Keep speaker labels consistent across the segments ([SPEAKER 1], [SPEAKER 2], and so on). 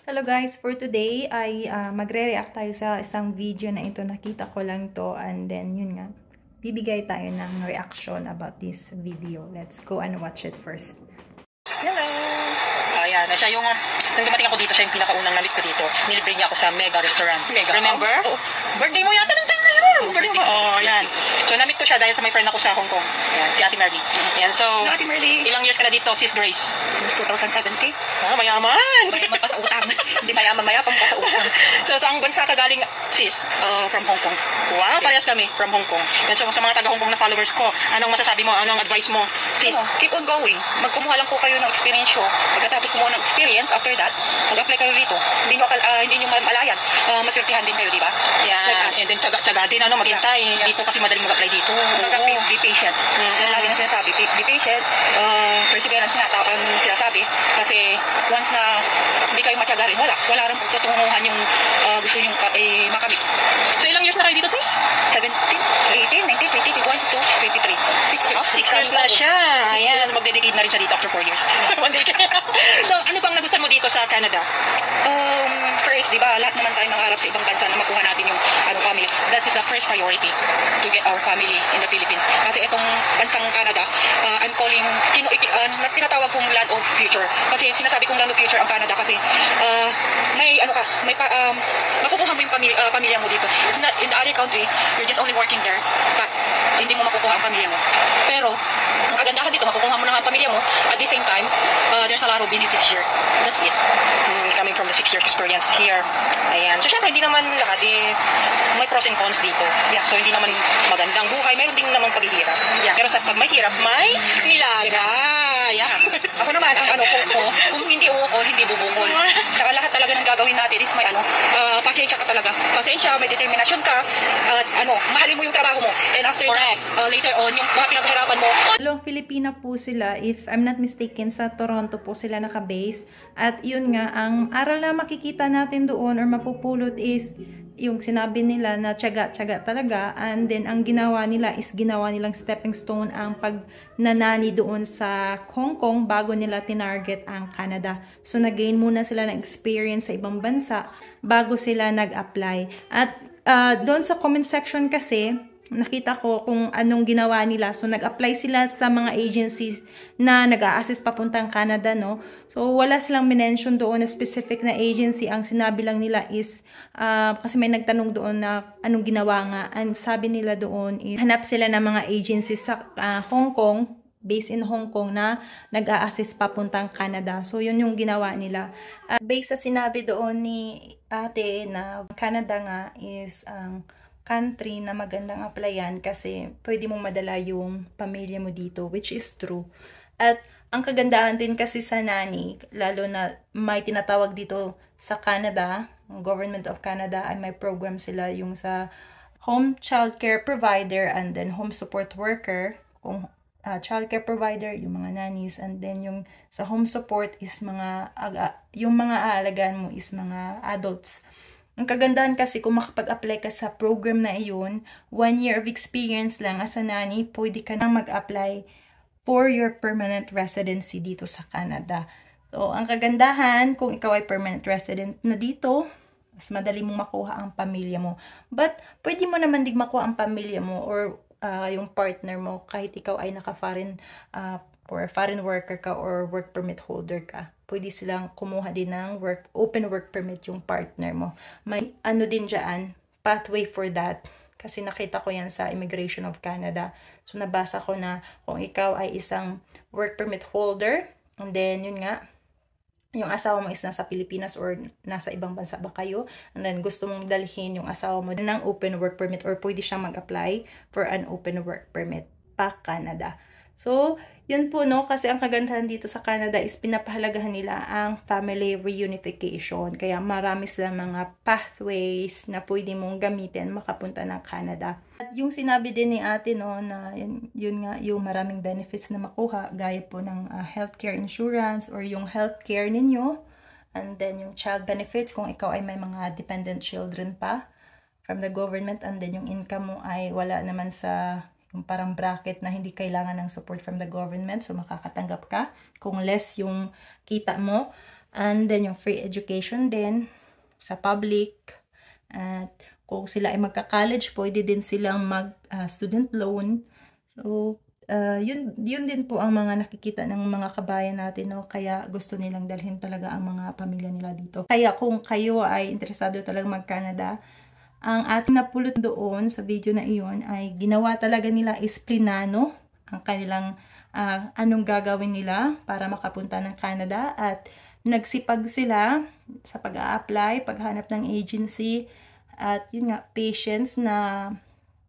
[SPEAKER 1] Hello guys, for today ay magre-react tayo sa isang video na ito. Nakita ko lang to and then yun nga, bibigay tayo ng reaction about this video. Let's go and watch it first.
[SPEAKER 2] Hello! Ayan, siya yung, nung dumating ako dito, siya yung pinakaunang namit ko dito. Nilibre niya ako sa Mega Restaurant. Mega? Remember? Oh, birthday mo yata ng time na yun! Birthday mo? Oh, yan. So, namit ko siya dahil sa may friend ako sa Hong Kong. Yan, si Ate Marley. Yan, so, Ate Marley. Ilang years ka na dito, Sis Grace?
[SPEAKER 3] Since 2017.
[SPEAKER 2] Ah, mayaman!
[SPEAKER 3] Mayaman pa sa utang. Hindi mayaman, mayapang pa sa utang.
[SPEAKER 2] So, saang bansa ka galing, Sis?
[SPEAKER 3] From Hong Kong.
[SPEAKER 2] Wow, parehas kami, from Hong Kong. Yan, so, sa mga taga-Hong Kong na followers ko, anong masasabi mo? Anong advice mo, Sis?
[SPEAKER 3] Keep on going. Magkumuha lang po kayo ng experience show. Pagkatapos kumuha ng experience, after that, mag-apply kayo rito. Hindi nyo malayan. Maswertihan din kayo, di ba?
[SPEAKER 2] Yan,
[SPEAKER 3] Like us.
[SPEAKER 2] and then tsaga din, maghintay. Hindi po kasi madaling mag-apply dito.
[SPEAKER 3] Be patient. Lagi na sinasabi, be patient. Perseverance nga, sinasabi. Kasi once na hindi kayo matyaga rin, wala rin po tutunguhan yung gusto nyo makamit.
[SPEAKER 2] So, ilang years na kayo dito, Sis?
[SPEAKER 3] 17, 18, 19, 20, 21, 22, 23. 6 years.
[SPEAKER 2] 6 years na siya. Ayan, magdedicate na rin siya dito after 4 years. One day. So, ano bang nagustuhan mo dito sa Canada?
[SPEAKER 3] First, di ba, lahat naman tayo nangarap sa ibang bansa na makuha natin yung family. That is the first priority to get our family in the Philippines. Kasi itong bansang Canada, I'm calling, tinatawag kong land of future. Kasi sinasabi kong land of future ang Canada kasi makukuha mo yung pamilya mo dito. It's not in the other country, you're just only working there, but hindi mo makukuha ang pamilya mo. Pero, ang kagandahan dito, makukuha mo na ang pamilya mo, at the same time, there's a lot of benefits here. That's it.
[SPEAKER 2] Coming from the 6 years experience here. Ayan. So, syempre, hindi naman lahat. May pros and cons dito. Yeah. So, hindi naman magandang buhay. Mayroon din naman paghihirap. Yeah. Pero sa pag may hirap, may nilaga. Yeah.
[SPEAKER 3] Ako naman, kung hindi uukol, hindi bubukol. Tsaka lahat talaga ng gagawin natin is may pasensya ka talaga. Pasensya, may determinasyon ka, at mahalin mo yung trabaho mo. And after that, later on, yung mga pinaghirapan mo.
[SPEAKER 1] Dalawang Filipina po sila, if I'm not mistaken, sa Toronto po sila nakabase. At yun nga, ang aral na makikita natin doon or mapupulot is yung sinabi nila na tiyaga-tiyaga talaga, and then ang ginawa nila is ginawa nilang stepping stone ang pagnanani doon sa Hong Kong bago nila tinarget ang Canada. So nag-gain muna sila ng experience sa ibang bansa bago sila nag-apply. At doon sa comment section kasi nakita ko kung anong ginawa nila. So, nag-apply sila sa mga agencies na nag-a-assist papuntang Canada, no? So, wala silang minention doon na specific na agency. Ang sinabi lang nila is, kasi may nagtanong doon na anong ginawa nga. And sabi nila doon is, hanap sila ng mga agencies sa Hong Kong, based in Hong Kong, na nag-a-assist papuntang Canada. So, yun yung ginawa nila. Based sa sinabi doon ni ate na Canada nga is ang country na magandang applyan kasi pwede mong madala yung pamilya mo dito, which is true. At ang kagandahan din kasi sa nanny, lalo na may tinatawag dito sa Canada, ang Government of Canada, ay may program sila yung sa home child care provider and then home support worker. Kung child care provider, yung mga nannies, and then yung sa home support is yung mga aalagaan mo is mga adults. Ang kagandahan kasi kung makapag-apply ka sa program na iyon, 1 year of experience lang as a nanny, pwede ka nang mag-apply for your permanent residency dito sa Canada. So, ang kagandahan, kung ikaw ay permanent resident na dito, mas madali mong makuha ang pamilya mo. But, pwede mo naman din makuha ang pamilya mo or yung partner mo kahit ikaw ay naka-foreign or foreign worker ka or work permit holder ka. Pwede silang kumuha din ng open work permit yung partner mo. May din dyan, pathway for that. Kasi nakita ko yan sa Immigration of Canada. So, nabasa ko na kung ikaw ay isang work permit holder, and then, yun nga, yung asawa mo is nasa Pilipinas or nasa ibang bansa ba kayo, and then gusto mong dalhin yung asawa mo ng open work permit or pwede siyang mag-apply for an open work permit pa Canada. So, yun po, no, kasi ang kagandahan dito sa Canada is pinapahalagahan nila ang family reunification. Kaya marami silang mga pathways na pwede mong gamitin makapunta ng Canada. At yung sinabi din ni ate, no, na yun nga, yung maraming benefits na makuha, gaya po ng healthcare insurance or yung healthcare ninyo, and then yung child benefits kung ikaw ay may mga dependent children pa from the government, and then yung income mo ay wala naman sa yung parang bracket na hindi kailangan ng support from the government. So, makakatanggap ka kung less yung kita mo. And then yung free education din sa public. At kung sila ay magka-college, pwede din silang mag-student loan. So, yun din po ang mga nakikita ng mga kabayan natin, no? Kaya gusto nilang dalhin talaga ang mga pamilya nila dito. Kaya kung kayo ay interesado talaga mag-Canada, ang ating napulot doon sa video na iyon ay ginawa talaga nila is plinano ang kanilang anong gagawin nila para makapunta ng Canada, at nagsipag sila sa pag-a-apply, paghanap ng agency, at yun nga, patience na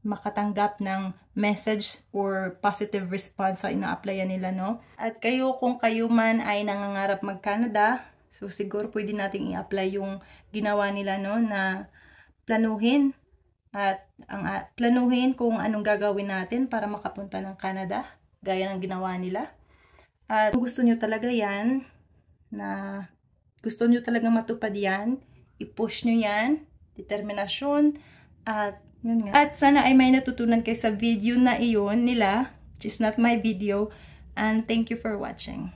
[SPEAKER 1] makatanggap ng message or positive response sa ina-applyan nila, no? At kayo, kung kayo man ay nangangarap mag-Canada, so siguro pwede nating i-apply yung ginawa nila, no, na planuhin at planuhin kung anong gagawin natin para makapunta ng Canada, gaya ng ginawa nila. At kung gusto nyo talaga yan, na gusto nyo talaga matupad yan, i-push nyo yan, determinasyon, at yun nga. At sana ay may natutunan kayo sa video na iyon nila, which is not my video, and thank you for watching.